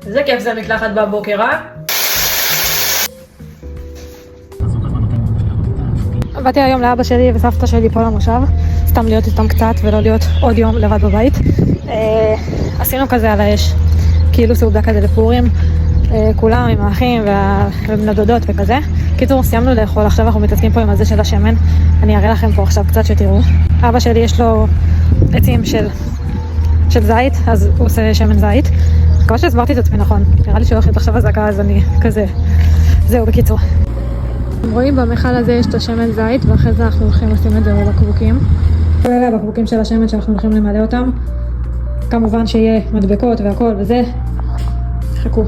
איזה כיף זה מקלחת בבוקר, אה? באתי היום לאבא שלי וסבתא שלי פה למושב, סתם להיות איתם קצת ולא להיות עוד יום לבד בבית. עשינו כזה על האש, כאילו סעודה כזה לפורים, כולם עם האחים ובני דודות וכזה. קיצור, סיימנו לאכול, עכשיו אנחנו מתעסקים פה עם הזה של השמן. אני אראה לכם פה עכשיו קצת שתראו. אבא שלי יש לו עצים של זית, אז הוא עושה שמן זית. מקווה שהסברתי את עצמי נכון, נראה לי שהולכת עכשיו הזעקה, אז אני כזה, זהו בקיצור. אתם רואים, במכל הזה יש את השמן זית, ואחרי זה אנחנו הולכים לשים את זה בבקבוקים. ואלה הבקבוקים של השמן שאנחנו הולכים למלא אותם. כמובן שיהיה מדבקות והכל וזה. חכו.